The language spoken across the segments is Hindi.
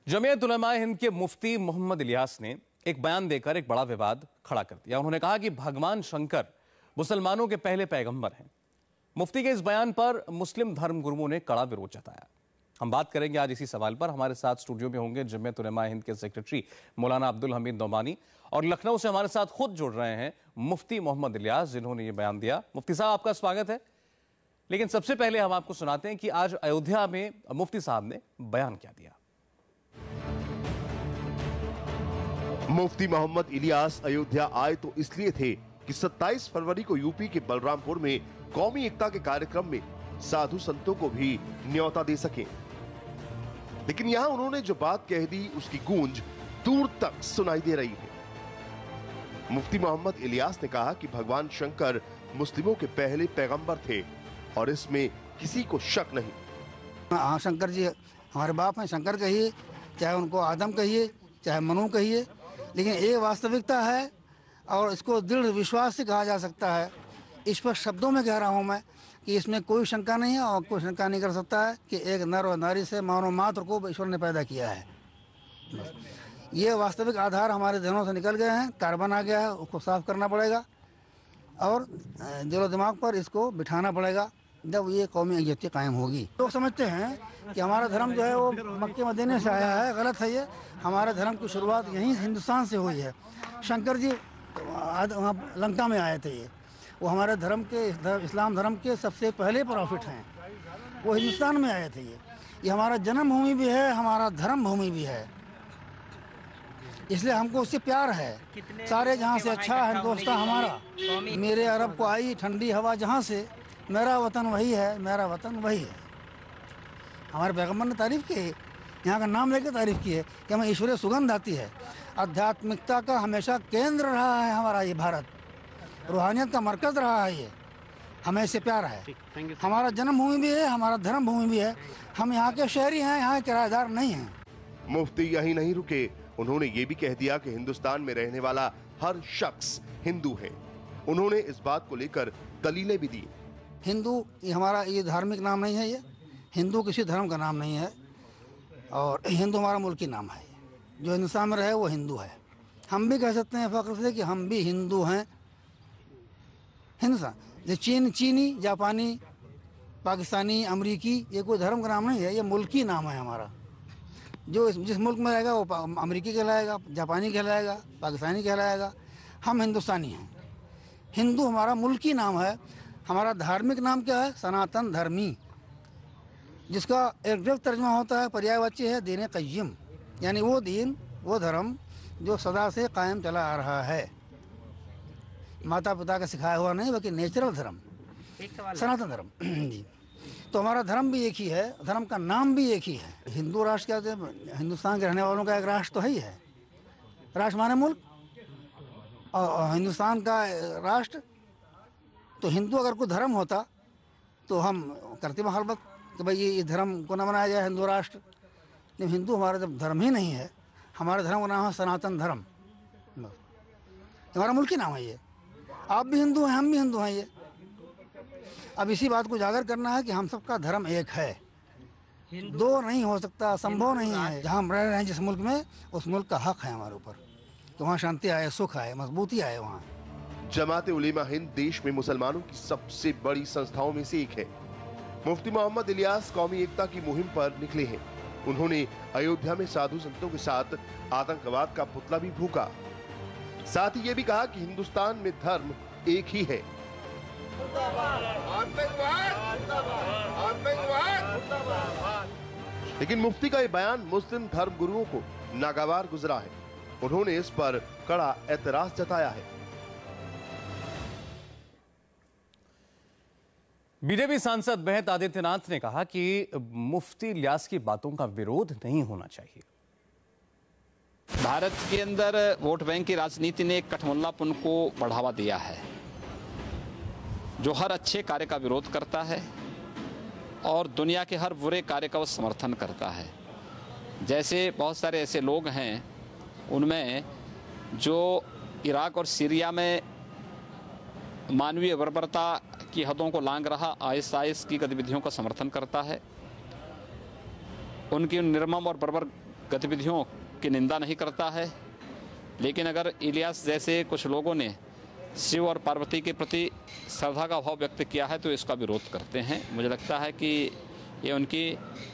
जमीयत उलमा हिंद के मुफ्ती मोहम्मद इलियास ने एक बयान देकर एक बड़ा विवाद खड़ा कर दिया। उन्होंने कहा कि भगवान शंकर मुसलमानों के पहले पैगंबर हैं। मुफ्ती के इस बयान पर मुस्लिम धर्मगुरुओं ने कड़ा विरोध जताया। हम बात करेंगे आज इसी सवाल पर। हमारे साथ स्टूडियो में होंगे जमीयत उलमा हिंद के सेक्रेटरी मौलाना अब्दुल हमीद नौमानी, और लखनऊ से हमारे साथ खुद जुड़ रहे हैं मुफ्ती मोहम्मद इलियास, जिन्होंने ये बयान दिया। मुफ्ती साहब, आपका स्वागत है। लेकिन सबसे पहले हम आपको सुनाते हैं कि आज अयोध्या में मुफ्ती साहब ने बयान क्या दिया। मुफ्ती मोहम्मद इलियास अयोध्या आए तो इसलिए थे कि 27 फरवरी को यूपी के बलरामपुर में कौमी एकता के कार्यक्रम में साधु संतों को भी न्योता दे सके। लेकिन यहां उन्होंने जो बात कह दी उसकी गूंज दूर तक सुनाई दे रही है। मुफ्ती मोहम्मद इलियास ने कहा कि भगवान शंकर मुस्लिमों के पहले पैगंबर थे और इसमें किसी को शक नहीं। हाँ, शंकर जी हमारे बाप हैं। शंकर कहिए, चाहे उनको आदम कहिए, चाहे मनु कहिए, लेकिन ये वास्तविकता है और इसको दृढ़ विश्वास से कहा जा सकता है। इस पर शब्दों में कह रहा हूँ मैं कि इसमें कोई शंका नहीं है और कोई शंका नहीं कर सकता है कि एक नर और नारी से मानव मात्र को ईश्वर ने पैदा किया है। ये वास्तविक आधार हमारे ध्यानों से निकल गए हैं। कार्बन आ गया है, उसको साफ करना पड़ेगा और दिलो दिमाग पर इसको बिठाना पड़ेगा, जब ये कौमी एकता कायम होगी। लोग समझते हैं कि हमारा धर्म जो है वो मक्के मदीने से आया है। गलत है ये। हमारे धर्म की शुरुआत यहीं हिंदुस्तान से हुई है। शंकर जी वहाँ लंका में आए थे। ये वो हमारे धर्म के, इस्लाम धर्म के सबसे पहले प्रॉफिट हैं। वो हिंदुस्तान में आए थे। ये हमारा जन्मभूमि भी है, हमारा धर्म भूमि भी है, इसलिए हमको उससे प्यार है। सारे जहाँ से अच्छा है हिंदुस्तान हमारा। मेरे अरब को आई ठंडी हवा जहाँ से, मेरा वतन वही है, मेरा वतन वही है। हमारे पैगम्बर ने तारीफ की है, यहाँ का नाम लेकर तारीफ की है कि हमें ईश्वरीय सुगंध आती है। आध्यात्मिकता का हमेशा केंद्र रहा है हमारा ये भारत, रूहानियत का मरकज रहा है ये। हमें इससे प्यार है। हमारा जन्मभूमि भी है, हमारा धर्म भूमि भी है। हम यहाँ के शहरी हैं, यहाँ के किराएदार नहीं हैं। मुफ्ती यही नहीं रुके, उन्होंने ये भी कह दिया कि हिंदुस्तान में रहने वाला हर शख्स हिंदू है। उन्होंने इस बात को लेकर दलीलें भी दी। हिंदू ये हमारा ये धार्मिक नाम नहीं है। ये हिंदू किसी धर्म का नाम नहीं है और हिंदू हमारा मुल्की नाम है। जो हिंदुस्तान में रहे वो हिंदू है। हम भी कह सकते हैं फख्र से कि हम भी हिंदू हैं। हिंदुस्तान जो चीनी, जापानी, पाकिस्तानी, अमरीकी, ये कोई धर्म का नाम नहीं है, ये मुल्की नाम है हमारा। जो जिस मुल्क में रहेगा वो अमरीकी कहलाएगा, जापानी कहलाएगा, पाकिस्तानी कहलाएगा। हम हिंदुस्तानी हैं। हिंदू हमारा मुल्की नाम है। हमारा धार्मिक नाम क्या है? सनातन धर्मी, जिसका एक डायरेक्ट तर्जुमा होता है, पर्यायवाची है दीन क़य्यम, यानी वो दीन, वो धर्म जो सदा से कायम चला आ रहा है। माता पिता का सिखाया हुआ नहीं, बल्कि नेचुरल धर्म, सनातन धर्म जी। तो हमारा धर्म भी एक ही है, धर्म का नाम भी एक ही है। हिंदू राष्ट्र कहते हैं। हिंदुस्तान के रहने वालों का एक राष्ट्र तो है ही है। राष्ट्र माने मुल्क, और हिंदुस्तान का राष्ट्र। तो हिंदू अगर कोई धर्म होता तो हम करते मुखालफत कि भाई ये धर्म को न बनाया जाए हिंदू राष्ट्र। लेकिन हिंदू हमारा जब धर्म ही नहीं है, हमारे धर्म का नाम है सनातन धर्म, हमारा मुल्की नाम है ये। आप भी हिंदू हैं, हम भी हिंदू हैं। ये अब इसी बात को उजागर करना है कि हम सबका धर्म एक है, दो नहीं हो सकता, संभव नहीं है। जहाँ हम रह रहे हैं जिस मुल्क में, उस मुल्क का हक है हमारे ऊपर कि वहाँ शांति आए, सुख आए, मजबूती आए। वहाँ जमात उलेमा हिंद देश में मुसलमानों की सबसे बड़ी संस्थाओं में से एक है। मुफ्ती मोहम्मद इलियास कौमी एकता की मुहिम पर निकले हैं। उन्होंने अयोध्या में साधु संतों के साथ आतंकवाद का पुतला भी फूंका। साथ ही ये भी कहा कि हिंदुस्तान में धर्म एक ही है। लेकिन मुफ्ती का ये बयान मुस्लिम धर्म गुरुओं को नागवार गुजरा है। उन्होंने इस पर कड़ा एतराज जताया है। बीजेपी सांसद महत आदित्यनाथ ने कहा कि मुफ्ती इलियास की बातों का विरोध नहीं होना चाहिए। भारत के अंदर वोट बैंक की राजनीति ने कठमुल्लापन को बढ़ावा दिया है, जो हर अच्छे कार्य का विरोध करता है और दुनिया के हर बुरे कार्य का वो समर्थन करता है। जैसे बहुत सारे ऐसे लोग हैं, उनमें जो इराक और सीरिया में मानवीय बर्बरता की हदों को लांघ रहा आईएस की गतिविधियों का समर्थन करता है। उनकी निर्मम और बर्बर गतिविधियों की निंदा नहीं करता है, लेकिन अगर इलियास जैसे कुछ लोगों ने शिव और पार्वती के प्रति श्रद्धा का भाव व्यक्त किया है तो इसका विरोध करते हैं। मुझे लगता है कि ये उनकी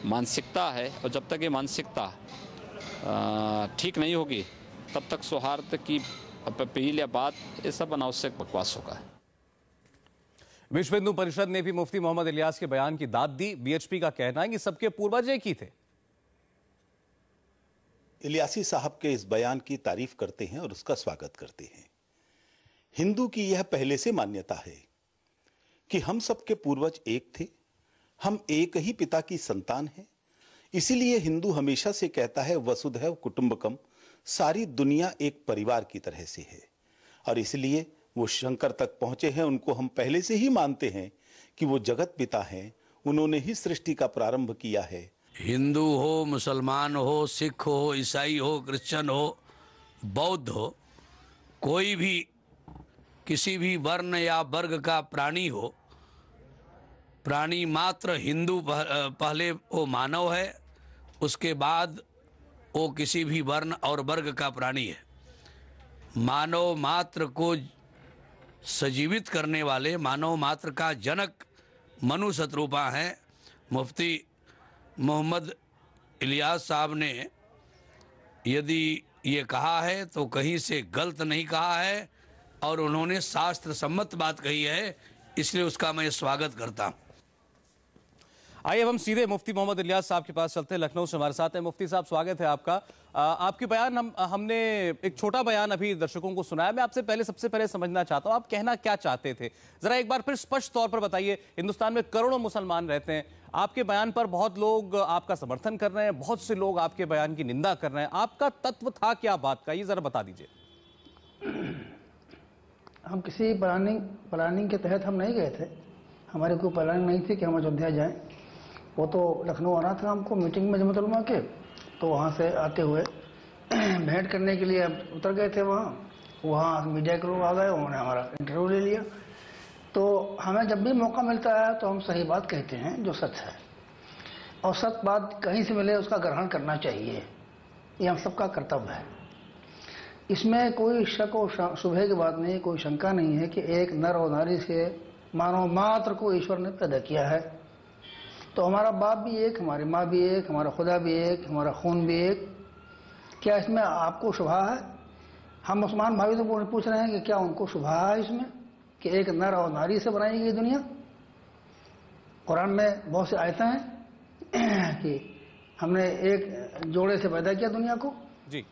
मानसिकता है और जब तक ये मानसिकता ठीक नहीं होगी तब तक सौहार्द की अपील या बात ये सब अनावश्यक बकवास होगा। विश्व हिंदू परिषद ने भी मुफ्ती मोहम्मद इलियास के बयान की दाद दी। बीएचपी का कहना है कि सबके पूर्वज एक ही थे। इलियासी साहब के इस बयान की तारीफ करते हैं और उसका स्वागत करते हैं। हिंदू की यह पहले से मान्यता है कि हम सबके पूर्वज एक थे, हम एक ही पिता की संतान हैं। इसीलिए हिंदू हमेशा से कहता है वसुधैव कुटुंबकम, सारी दुनिया एक परिवार की तरह से है। और इसलिए वो शंकर तक पहुंचे हैं, उनको हम पहले से ही मानते हैं कि वो जगत पिता हैं, उन्होंने ही सृष्टि का प्रारंभ किया है। हिंदू हो, मुसलमान हो, सिख हो, ईसाई हो, क्रिश्चियन हो, बौद्ध हो, कोई भी किसी भी वर्ण या वर्ग का प्राणी हो, प्राणी मात्र हिंदू पहले वो मानव है, उसके बाद वो किसी भी वर्ण और वर्ग का प्राणी है। मानव मात्र को सजीवित करने वाले, मानव मात्र का जनक मनु शत्रुपा हैं। मुफ्ती मोहम्मद इलियास साहब ने यदि ये कहा है तो कहीं से गलत नहीं कहा है और उन्होंने शास्त्र सम्मत बात कही है, इसलिए उसका मैं स्वागत करता हूं। आइए अब हम सीधे मुफ्ती मोहम्मद इलियास साहब के पास चलते हैं। लखनऊ से हमारे साथ हैं। मुफ्ती साहब, स्वागत है आपका। आपकी बयान हमने एक छोटा बयान अभी दर्शकों को सुनाया। मैं आपसे सबसे पहले समझना चाहता हूं आप कहना क्या चाहते थे, जरा एक बार फिर स्पष्ट तौर पर बताइए। हिंदुस्तान में करोड़ों मुसलमान रहते हैं, आपके बयान पर बहुत लोग आपका समर्थन कर रहे हैं, बहुत से लोग आपके बयान की निंदा कर रहे हैं। आपका तत्व था क्या बात का, ये जरा बता दीजिए। हम किसी प्लानिंग के तहत हम नहीं गए थे। हमारी कोई प्लानिंग नहीं थी कि हम अयोध्या जाएं। वो तो लखनऊ आना था हमको मीटिंग में जमात उलमा के, तो वहाँ से आते हुए भेंट करने के लिए उतर गए थे। वहाँ मीडिया के लोग आ गए, उन्होंने हमारा इंटरव्यू ले लिया। तो हमें जब भी मौका मिलता है तो हम सही बात कहते हैं जो सच है, और सच बात कहीं से मिले उसका ग्रहण करना चाहिए, ये हम सबका कर्तव्य है। इसमें कोई शक और शुभे की बात नहीं, कोई शंका नहीं है कि एक नर और नारी से मानव मात्र को ईश्वर ने पैदा किया है। तो हमारा बाप भी एक, हमारी माँ भी एक, हमारा खुदा भी एक, हमारा खून भी एक। क्या इसमें आपको शुभा है? हम मुसलमान भाई तो पूछ रहे हैं कि क्या उनको शुभा है इसमें कि एक नर और नारी से बनाई गई दुनिया? कुरान में बहुत से आयतें हैं कि हमने एक जोड़े से पैदा किया दुनिया को जी,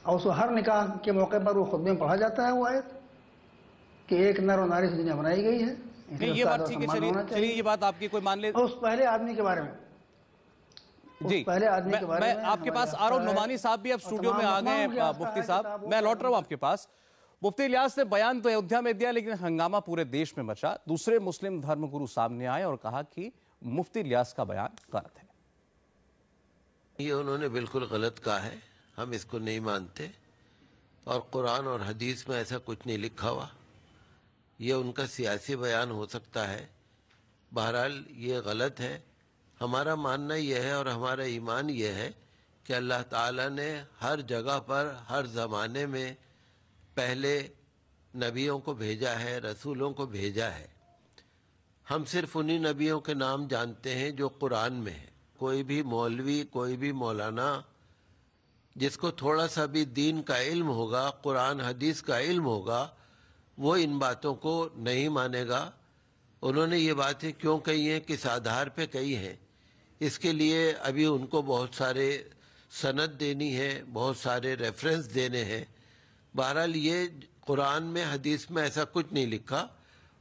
और उसको हर निकाह के मौके पर वो खुतबे में पढ़ा जाता है वो आयत कि एक नर और नारी से दुनिया बनाई गई है। नहीं, ये बात ठीक है, चलिए ये बात आपकी कोई मान ले। उस पहले आदमी के बारे में जी, पहले आदमी के बारे में आपके पास आरोप नुमानी साहब भी अब स्टूडियो में आ गए हैं। मुफ्ती साहब, मैं लौट रहा हूं आपके पास। मुफ्ती इलियास ने बयान तो अयोध्या में दिया, लेकिन हंगामा पूरे देश में मचा। दूसरे मुस्लिम धर्मगुरु सामने आए और कहा कि मुफ्ती इलियास का बयान गलत है। ये उन्होंने बिल्कुल गलत कहा है, हम इसको नहीं मानते, और कुरान और हदीस में ऐसा कुछ नहीं लिखा हुआ। ये उनका सियासी बयान हो सकता है, बहरहाल ये गलत है। हमारा मानना यह है और हमारा ईमान यह है कि अल्लाह ताला ने हर जगह पर हर ज़माने में पहले नबियों को भेजा है, रसूलों को भेजा है। हम सिर्फ उन्हीं नबियों के नाम जानते हैं जो कुरान में है। कोई भी मौलवी, कोई भी मौलाना जिसको थोड़ा सा भी दीन का इल्म होगा, कुरान हदीस का इल्म होगा, वो इन बातों को नहीं मानेगा। उन्होंने ये बातें क्यों कही हैं, किस आधार पे कही हैं, इसके लिए अभी उनको बहुत सारे सनद देनी है, बहुत सारे रेफरेंस देने हैं। बहरहाल ये कुरान में हदीस में ऐसा कुछ नहीं लिखा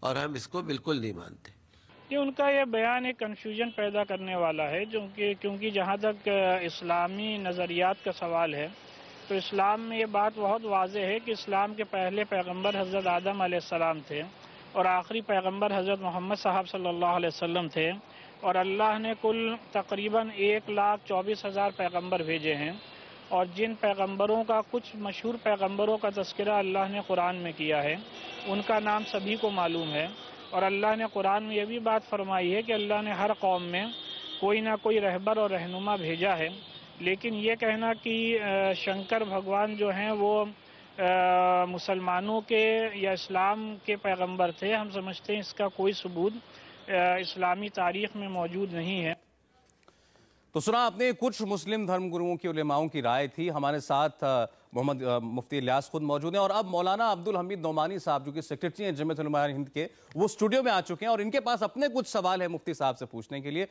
और हम इसको बिल्कुल नहीं मानते। ये उनका ये बयान एक कन्फ्यूजन पैदा करने वाला है, क्योंकि जहाँ तक इस्लामी नज़रियात का सवाल है तो इस्लाम में ये बात बहुत वाज़ेह है कि इस्लाम के पहले पैगंबर हज़रत आदम अलैहिस्सलाम थे और आखिरी पैगंबर हज़रत मोहम्मद साहब सल्लल्लाहु अलैहि वसल्लम थे, और अल्लाह ने कुल तकरीबन 1,24,000 पैगंबर भेजे हैं, और जिन पैगंबरों का कुछ मशहूर पैगंबरों का तज़किरा अल्लाह ने कुरान में किया है, उनका नाम सभी को मालूम है। और अल्लाह ने कुरान में यह भी बात फरमाई है कि अल्लाह ने हर कौम में कोई ना कोई रहबर और रहनुमा भेजा है, लेकिन ये कहना कि शंकर भगवान जो हैं वो मुसलमानों के या इस्लाम के पैगंबर थे, हम समझते हैं इसका कोई सबूत इस्लामी तारीख में मौजूद नहीं है। तो सुना आपने कुछ मुस्लिम धर्मगुरुओं की उलेमाओं की राय थी। हमारे साथ मोहम्मद मुफ्ती इलियास खुद मौजूद हैं और अब मौलाना अब्दुल हमीद नोमानी साहब जो कि सेक्रेटरी हैं जमीयत उलमा हिंद के, वो स्टूडियो में आ चुके हैं और इनके पास अपने कुछ सवाल है मुफ्ती साहब से पूछने के लिए।